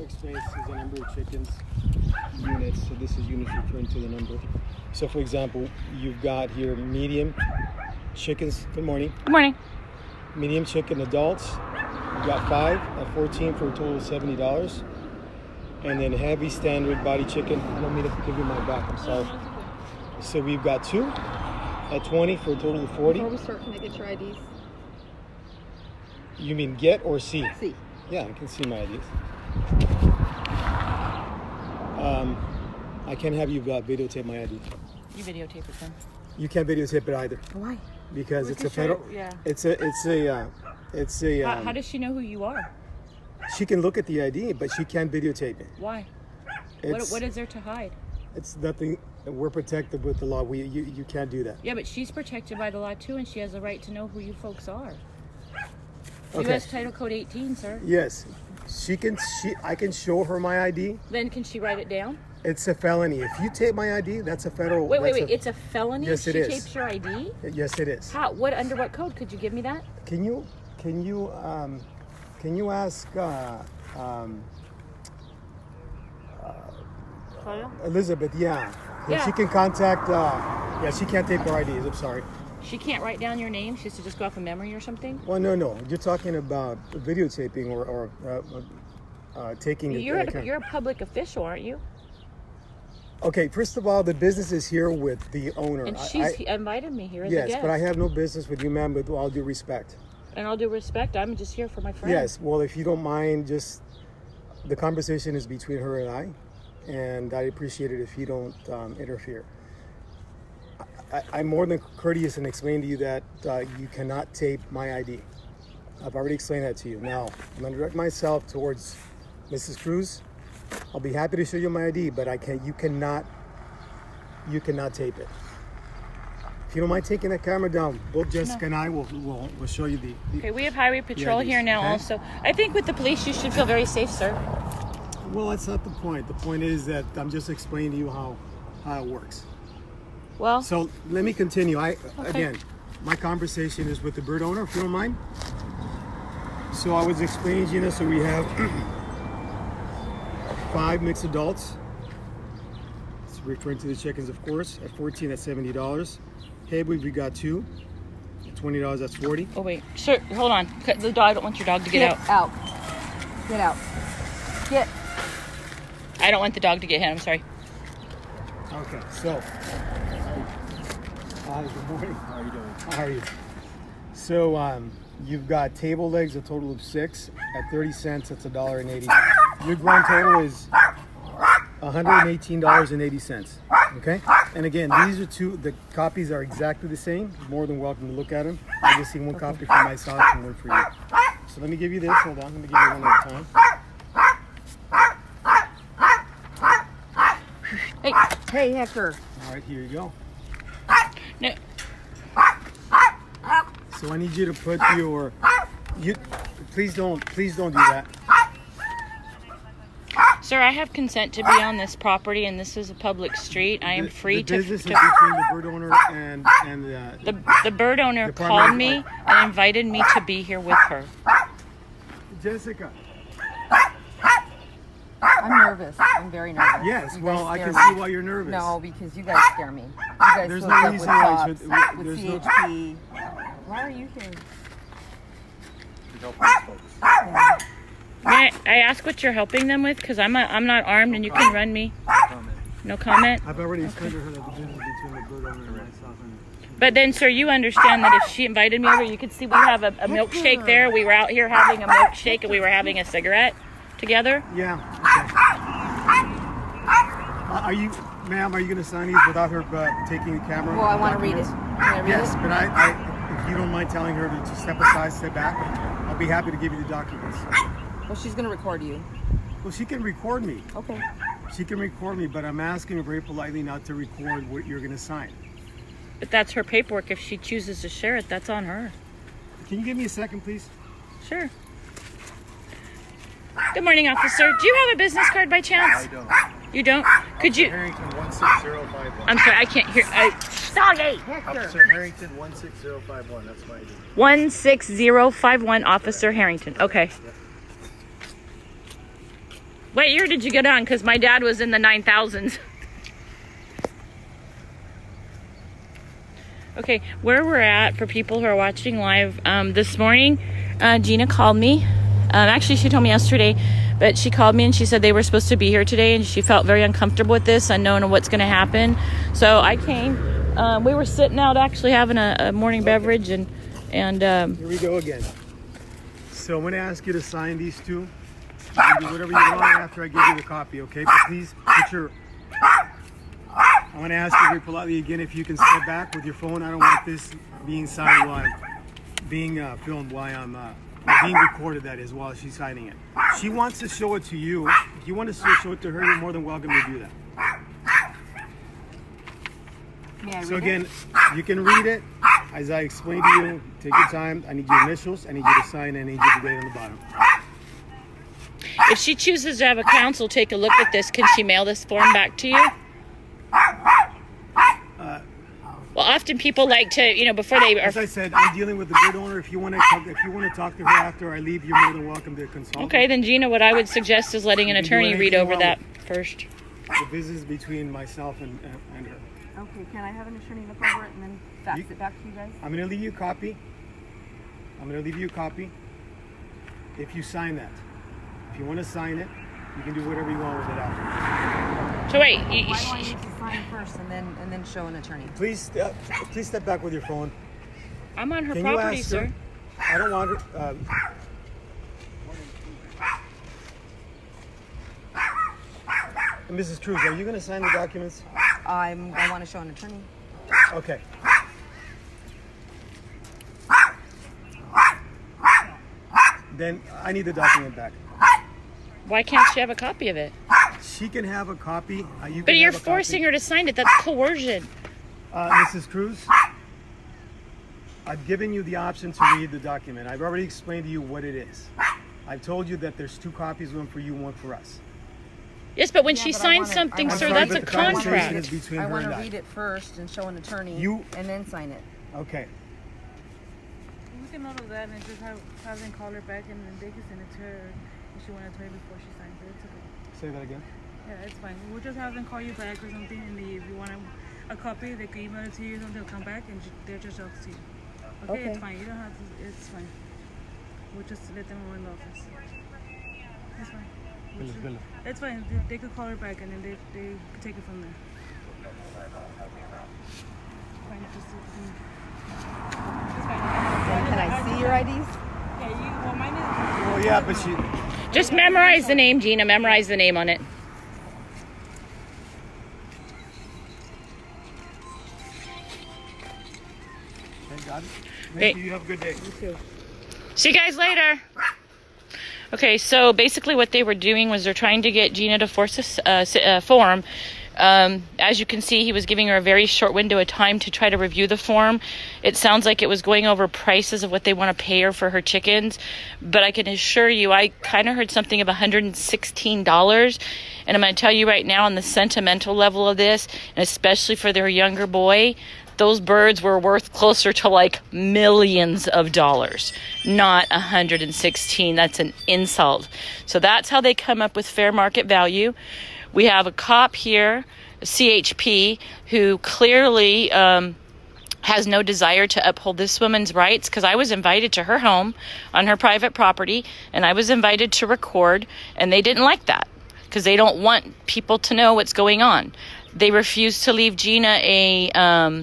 explain, this is the number of chickens, units. So this is units referring to the number. So for example, you've got here medium chickens. Good morning. Good morning. Medium chicken adults. You've got 5 at 14 for a total of $70. And then heavy standard body chicken. I don't mean to give you my back, I'm sorry. So we've got 2 at 20 for a total of 40. Before we start, can I get your IDs? You mean get or see? See. Yeah, I can see my IDs. I can't have you videotape my ID. You videotape it then. You can't videotape it either. Why? Because it's a federal. Yeah. It's a. How does she know who you are? She can look at the ID, but she can't videotape it. Why? It's, What is there to hide? It's nothing. We're protected with the law. You can't do that. Yeah, but she's protected by the law too, and she has a right to know who you folks are. Okay. U.S. Title Code 18, sir. Yes, I can show her my ID. Then can she write it down? It's a felony. If you tape my ID, that's a federal. Wait. It's a felony? Yes, it she is. tapes your ID? Yes, it is. How? Under what code? Could you give me that? Can you ask Elizabeth? Yeah. Yeah. She can contact. She can't tape her IDs. I'm sorry. She can't write down your name? She has to just go off of memory or something? Well, no. You're talking about videotaping or taking. You're a public official, aren't you? Okay. First of all, the business is here with the owner. And she's invited me here as a yes, guest. but I have no business with you, ma'am. With all due respect. And all due respect, I'm just here for my friend. Yes. Well, if you don't mind, just the conversation is between her and I appreciate it if you don't interfere. I'm more than courteous in explaining to you that you cannot tape my ID. I've already explained that to you. Now, I'm going to direct myself towards Mrs. Cruz. I'll be happy to show you my ID, but you cannot tape it. If you don't mind taking that camera down, both Jessica and I will show you the Okay, we have highway patrol IDs, here now okay? also. I think with the police you should feel very safe, sir. Well, that's not the point. The point is that I'm just explaining to you how it works. Well, So let me continue. Again, my conversation is with the bird owner, if you don't mind. So I was explaining, Gina, so we have 5 mixed adults. It's referring to the chickens, of course, at 14 at $70. Hey, we got 2 at $20, that's 40. oh wait, sir, hold on. The dog, I don't want your dog to get out. Get out. Get. I don't want the dog to get hit, I'm sorry. Okay, so. Hi, good morning. How are you doing? How are you? So you've got table legs, a total of 6 at 30 cents. That's $1.80. Your grand total is $118.80. Okay. And again, these are 2. The copies are exactly the same. You're more than welcome to look at them. I just see 1 copy for myself and 1 for you. So let me give you this. Hold on. Let me give you one at a time. Hey, Hector. All right, here you go. No, So I need you to put your. Please don't do that. sir, I have consent to be on this property, and this is a public street. I am free the business to. is between the bird owner and The bird owner Department called of- me and invited me to be here with her. Jessica. I'm nervous. I'm very nervous. Yes, You well, guys I scare can see me. why you're nervous. No, because you guys scare me. You guys There's hook no up reason with why I cops, should- with there's no- CHP. Why are you here? To help these folks. May I ask what you're helping them with? Because I'm not armed, and you can run me. Comment. No comment. I've already explained to her that the business is between the bird owner and myself. But then, sir, you understand that if she invited me over, you could see we have a milkshake there. We were out here having a milkshake, and we were having a cigarette together. Yeah. Okay. Ma'am, are you going to sign these without her taking the camera? Well, I want to read it. documents? Can I read Yes, it? but if you don't mind telling her to step aside, step back, I'll be happy to give you the documents. Well, she's going to record you. Well, she can record me. Okay. She can record me, but I'm asking her very politely not to record what you're going to sign. But that's her paperwork. If she chooses to share it, that's on her. Can you give me a second, please? Sure. Good morning, officer. Do you have a business card by chance? I don't. You don't? Could you? Harrington 16051. I'm sorry, I can't hear. Doggy! Officer Harrington 16051. That's my ID. 16051, Officer Harrington. Okay. What year did you get on? Because my dad was in the 9000s. Okay, where we're at for people who are watching live, this morning, Gina called me. Actually, she told me yesterday, but she called me and she said they were supposed to be here today, and she felt very uncomfortable with this, unknown of what's going to happen. So I came. We were sitting out actually having a morning beverage, and Here we go again. So I'm going to ask you to sign these two. You can do whatever you want after I give you the copy, okay? But please put your... I'm going to ask you very politely again if you can step back with your phone. I don't want this being signed while I'm being filmed, while I'm being recorded, that is, while she's signing it. She wants to show it to you. If you want to show it to her, you're more than welcome to do that. May I So read again, you can read it. As I explained to you, take your time. I need your initials. I need you to sign. I need you to date on the bottom. if she chooses to have a counsel take a look at this, can she mail this form back to you? Well, often people like to, before they are. As I said, I'm dealing with the bird owner. If you want to talk to her after I leave, you're more than welcome to consult. Okay, then Gina, what I would suggest is letting an You can do attorney read anything over that wrong. first. The business is between myself and her. Okay, can I have an attorney look over it and then fax it back to you guys? I'm going to leave you a copy. If you sign that. If you want to sign it, you can do whatever you want with it after. So wait, Why do I need to sign first and then show an attorney? Please step back with your phone. I'm on her Can you property, ask sir. her? I don't want her. Mrs. Cruz, are you going to sign the documents? I want to show an attorney. Okay. Then I need the document back. Why can't she have a copy of it? She can have a copy. But you're forcing her to sign it. That's coercion. Mrs. Cruz, I've given you the option to read the document. I've already explained to you what it is. I've told you that there's 2 copies, one for you, one for us. Yes, but when Yeah, she but I signs wanna- something, I'm sir, sorry, that's but a the conversation contract. is between I her want and to I. read it first and show an attorney and then sign it. Okay. We can note of that and just have them call her back and then they can send it to her if she wanted to her before she signs it. It's okay. Say that again. Yeah, it's fine. We'll just have them call you back or something, and if you want a copy, they can email it to you, and they'll come back and they'll just show it to you. Okay, it's fine. You don't have to. It's fine. We'll just let them know in the office. It's fine. It's fine. They could call her back and then they could take it from there. Fine. It's fine. Can I see your IDs? Yeah, well, mine is. Well, yeah, but she... Just memorize the name, Gina. Memorize the name on it. Thank God. Hey. Thank you. You have a good day. See you guys later. Okay, so basically what they were doing was they're trying to get Gina to force a form. As you can see, he was giving her a very short window of time to try to review the form. It sounds like it was going over prices of what they want to pay her for her chickens. But I can assure you, I kind of heard something of $116. And I'm going to tell you right now, on the sentimental level of this, and especially for their younger boy, those birds were worth closer to like millions of dollars, not 116. That's an insult. So that's how they come up with fair market value. We have a cop here, a CHP, who clearly has no desire to uphold this woman's rights, because I was invited to her home on her private property, and I was invited to record, and they didn't like that because they don't want people to know what's going on. They refused to leave Gina a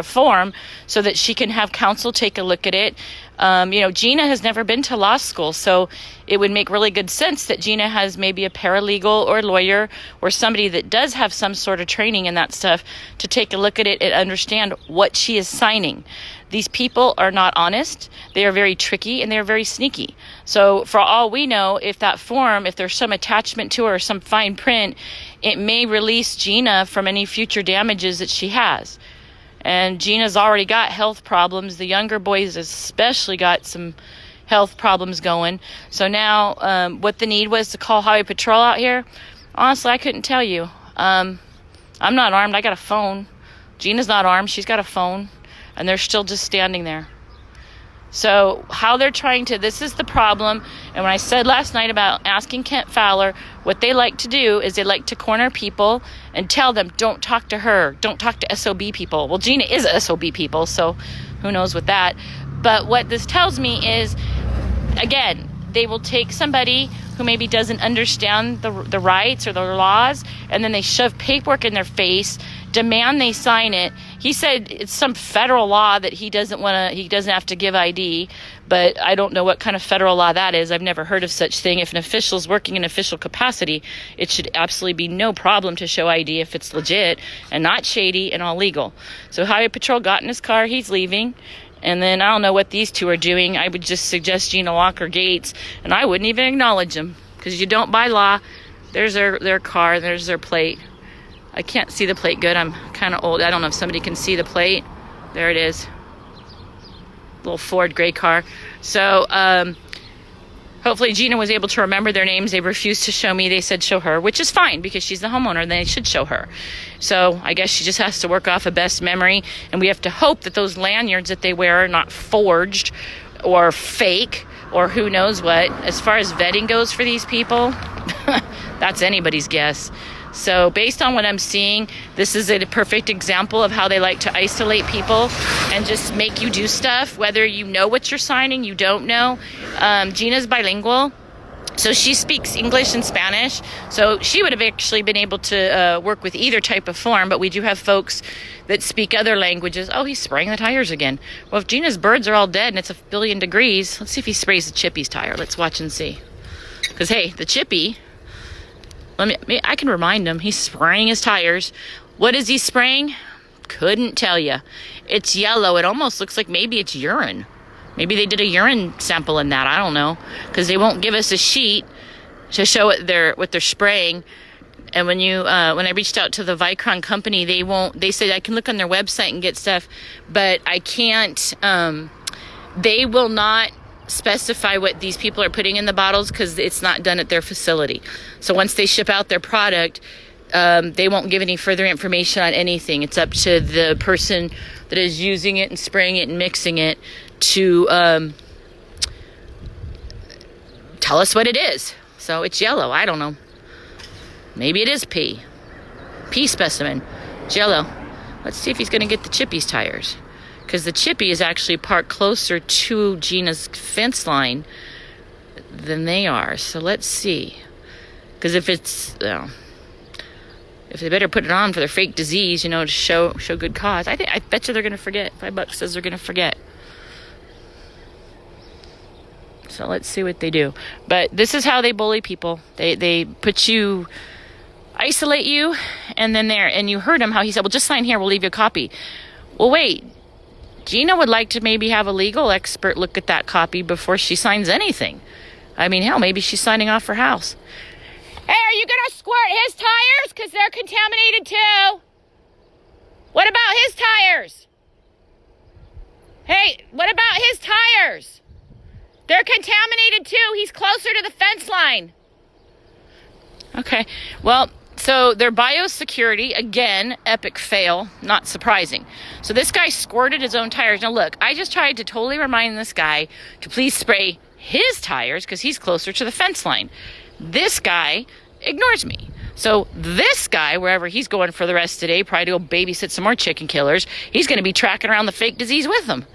form so that she can have counsel take a look at it. Gina has never been to law school, so it would make really good sense that Gina has maybe a paralegal or lawyer or somebody that does have some sort of training in that stuff to take a look at it and understand what she is signing. These people are not honest. They are very tricky and they're very sneaky. So for all we know, if that form, if there's some attachment to it or some fine print, it may release Gina from any future damages that she has. And Gina's already got health problems. The younger boys especially got some health problems going. So now what the need was to call Highway Patrol out here, honestly, I couldn't tell you. I'm not armed. I got a phone. Gina's not armed. She's got a phone. And they're still just standing there. So how they're trying to, this is the problem. And when I said last night about asking Kent Fowler, what they like to do is they like to corner people and tell them, don't talk to her, don't talk to SOB people. Well, Gina is a SOB people, so who knows with that. But what this tells me is, again, they will take somebody who maybe doesn't understand the rights or the laws, and then they shove paperwork in their face, demand they sign it. He said it's some federal law that he doesn't have to give ID, but I don't know what kind of federal law that is. I've never heard of such thing. If an official's working in official capacity, it should absolutely be no problem to show ID if it's legit and not shady and all legal. So Highway Patrol got in his car, he's leaving. And then I don't know what these two are doing. I would just suggest Gina lock her gates, and I wouldn't even acknowledge them, because you don't by law. There's their car, there's their plate. I can't see the plate good. I'm kind of old. I don't know if somebody can see the plate. There it is. Little Ford gray car. So hopefully Gina was able to remember their names. They refused to show me. They said show her, which is fine because she's the homeowner and they should show her. So I guess she just has to work off a best memory, and we have to hope that those lanyards that they wear are not forged or fake or who knows what. As far as vetting goes for these people, that's anybody's guess. So based on what I'm seeing, this is a perfect example of how they like to isolate people and just make you do stuff, whether you know what you're signing, you don't know. Gina's bilingual, so she speaks English and Spanish. So she would have actually been able to work with either type of form, but we do have folks that speak other languages. Oh, he's spraying the tires again. Well, if Gina's birds are all dead and it's 1 billion degrees, let's see if he sprays the Chippy's tire. Let's watch and see. Because, hey, the Chippy... I can remind him. He's spraying his tires. What is he spraying? Couldn't tell you. It's yellow. It almost looks like maybe it's urine. Maybe they did a urine sample in that. I don't know. Because they won't give us a sheet to show what they're spraying. And when I reached out to the Vicron company, they said I can look on their website and get stuff, but I can't. They will not specify what these people are putting in the bottles because it's not done at their facility. So once they ship out their product, they won't give any further information on anything. It's up to the person that is using it and spraying it and mixing it to tell us what it is. So it's yellow. I don't know. Maybe it is pee specimen. It's yellow. Let's see if he's going to get the Chippy's tires, because the Chippy is actually parked closer to Gina's fence line than they are. So let's see. Because if it's, if they better put it on for their fake disease, to show good cause. I bet you they're going to forget. $5 says they're going to forget. So let's see what they do. But this is how they bully people. They isolate you, and then and you heard him how he said, well, just sign here, we'll leave you a copy. Well, wait. Gina would like to maybe have a legal expert look at that copy before she signs anything. I mean, hell, maybe she's signing off her house. Hey, are you going to squirt his tires? Because they're contaminated too. What about his tires? Hey, what about his tires? They're contaminated too. He's closer to the fence line. Okay, well, so their biosecurity, again, epic fail, not surprising. So this guy squirted his own tires. Now look, I just tried to totally remind this guy to please spray his tires because he's closer to the fence line. This guy ignores me. So this guy, wherever he's going for the rest of the day, probably to go babysit some more chicken killers, he's going to be tracking around the fake disease with them.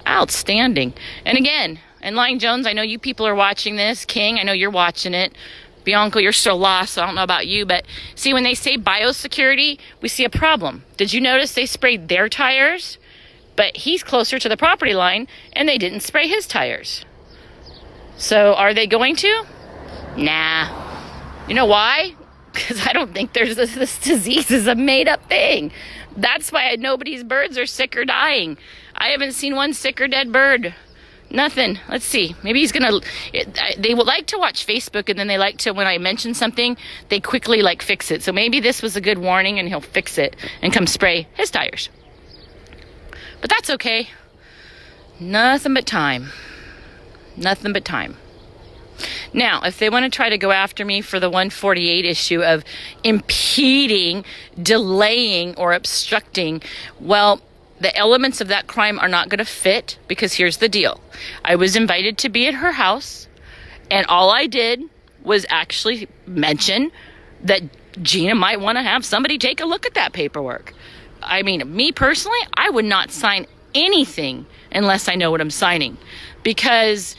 Outstanding. And again, and Lion Jones, I know you people are watching this. King, I know you're watching it. Bianca, you're still lost, so I don't know about you, but see, when they say biosecurity, we see a problem. Did you notice they sprayed their tires, but he's closer to the property line, and they didn't spray his tires? So are they going to? Nah. You know why? Because I don't think this disease is a made-up thing. That's why nobody's birds are sick or dying. I haven't seen one sick or dead bird. Nothing. Let's see. Maybe he's gonna. They would like to watch Facebook, and then they like to, when I mention something, they quickly fix it. So maybe this was a good warning, and he'll fix it and come spray his tires. But that's okay. Nothing but time. Nothing but time. Now, if they want to try to go after me for the 148 issue of impeding, delaying, or obstructing, well, the elements of that crime are not going to fit, because here's the deal. I was invited to be at her house, and all I did was actually mention that Gina might want to have somebody take a look at that paperwork. I mean, me personally, I would not sign anything unless I know what I'm signing. Because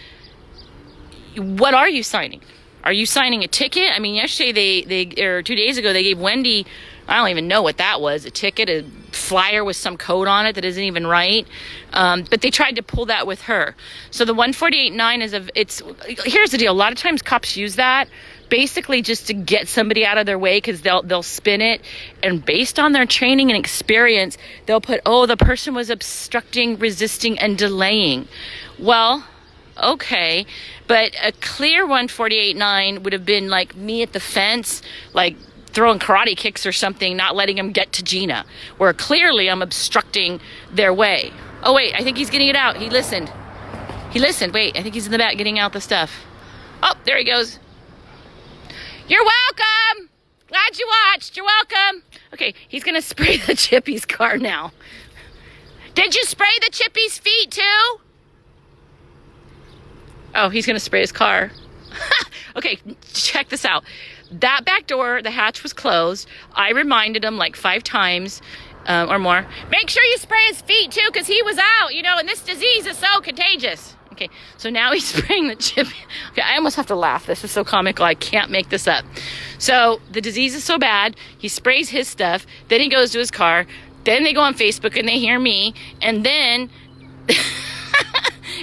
what are you signing? Are you signing a ticket? I mean, yesterday or 2 days ago, they gave Wendy, I don't even know what that was, a ticket, a flyer with some code on it that isn't even right. But they tried to pull that with her. So the 148.9 here's the deal. A lot of times cops use that basically just to get somebody out of their way, because they'll spin it, and based on their training and experience, they'll put, oh, the person was obstructing, resisting, and delaying. Well, okay, but a clear 148.9 would have been like me at the fence, like throwing karate kicks or something, not letting him get to Gina, where clearly I'm obstructing their way. Oh wait, I think he's getting it out. He listened. Wait, I think he's in the back getting out the stuff. Oh, there he goes. You're welcome. Glad you watched. You're welcome. Okay, he's gonna spray the Chippy's car now. Did you spray the Chippy's feet too? Oh, he's gonna spray his car. Okay, check this out. That back door, the hatch was closed. I reminded him like 5 times or more. Make sure you spray his feet too, because he was out, and this disease is so contagious. Okay, so now he's spraying the Chippy. Okay, I almost have to laugh. This is so comical. I can't make this up. So the disease is so bad, he sprays his stuff, then he goes to his car, then they go on Facebook and they hear me, and then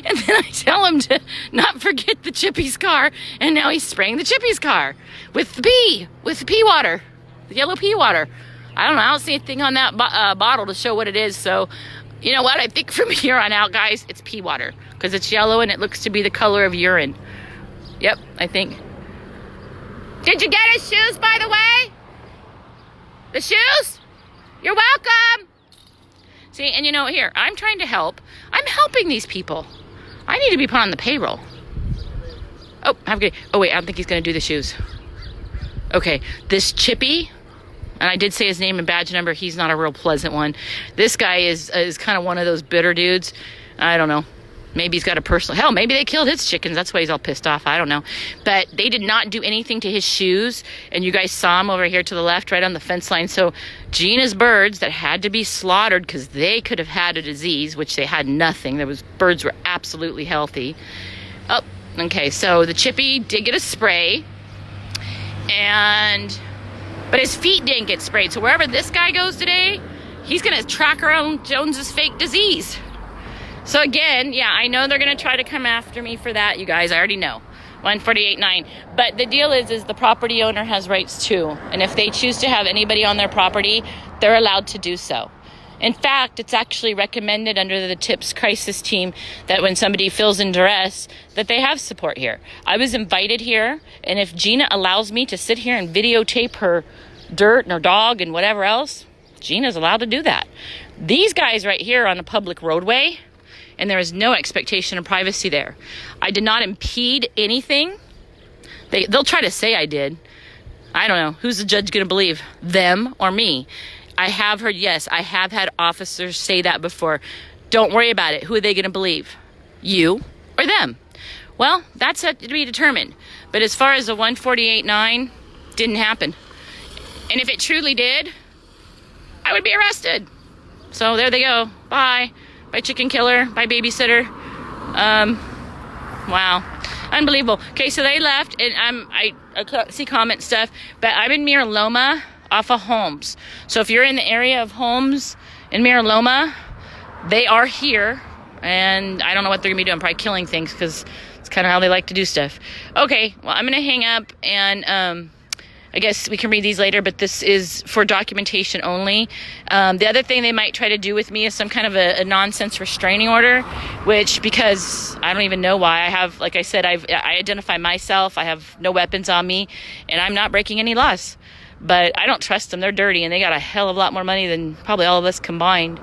and then I tell him to not forget the Chippy's car, and now he's spraying the Chippy's car with the pea water, the yellow pea water. I don't know. I don't see anything on that bottle to show what it is. So, you know what? I think from here on out, guys, it's pea water, because it's yellow and it looks to be the color of urine. Yep, I think. Did you get his shoes, by the way? The shoes? You're welcome. See, and here, I'm trying to help. I'm helping these people. I need to be put on the payroll. Oh, have a good. Oh wait, I don't think he's gonna do the shoes. Okay, this Chippy, and I did say his name and badge number. He's not a real pleasant one. This guy is kind of one of those bitter dudes. I don't know. Maybe he's got a personal... Hell, maybe they killed his chickens. That's why he's all pissed off. I don't know. But they did not do anything to his shoes. And you guys saw him over here to the left, right on the fence line. So Gina's birds that had to be slaughtered because they could have had a disease, which they had nothing. Birds were absolutely healthy. Oh, okay. So the Chippy did get a spray. But his feet didn't get sprayed. So wherever this guy goes today, he's going to track around Jones's fake disease. So again, yeah, I know they're going to try to come after me for that, you guys. I already know. 148.9. But the deal is the property owner has rights too. And if they choose to have anybody on their property, they're allowed to do so. In fact, it's actually recommended under the TIPS crisis team that when somebody feels in duress, that they have support here. I was invited here, and if Gina allows me to sit here and videotape her dirt and her dog and whatever else, Gina's allowed to do that. These guys right here on a public roadway, and there is no expectation of privacy there. I did not impede anything. They'll try to say I did. I don't know. Who's the judge going to believe? Them or me? I have heard, yes, I have had officers say that before. Don't worry about it. Who are they going to believe? You or them? Well, that's to be determined. But as far as the 148.9, didn't happen. And if it truly did, I would be arrested. So there they go. Bye. Bye, chicken killer. Bye, babysitter. Wow. Unbelievable. Okay, so they left, and I see comment stuff, but I'm in Mira Loma off of Holmes. So if you're in the area of Holmes in Mira Loma, they are here, and I don't know what they're going to be doing. Probably killing things, because it's kind of how they like to do stuff. Okay, well, I'm going to hang up, and I guess we can read these later, but this is for documentation only. The other thing they might try to do with me is some kind of a nonsense restraining order, which, because I don't even know why. I have, like I said, I identify myself. I have no weapons on me, and I'm not breaking any laws. But I don't trust them. They're dirty, and they got a hell of a lot more money than probably all of us combined.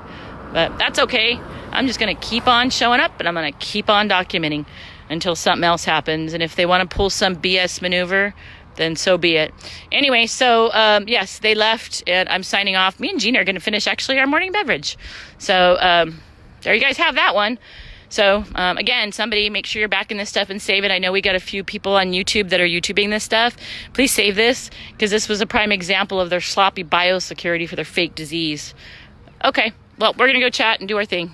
But that's okay. I'm just going to keep on showing up, and I'm going to keep on documenting until something else happens. And if they want to pull some BS maneuver, then so be it. Anyway, so yes, they left, and I'm signing off. Me and Gina are going to finish actually our morning beverage. So there you guys have that one. So again, somebody make sure you're backing this stuff and save it. I know we got a few people on YouTube that are YouTubing this stuff. Please save this, because this was a prime example of their sloppy biosecurity for their fake disease. Okay, well, we're going to go chat and do our thing.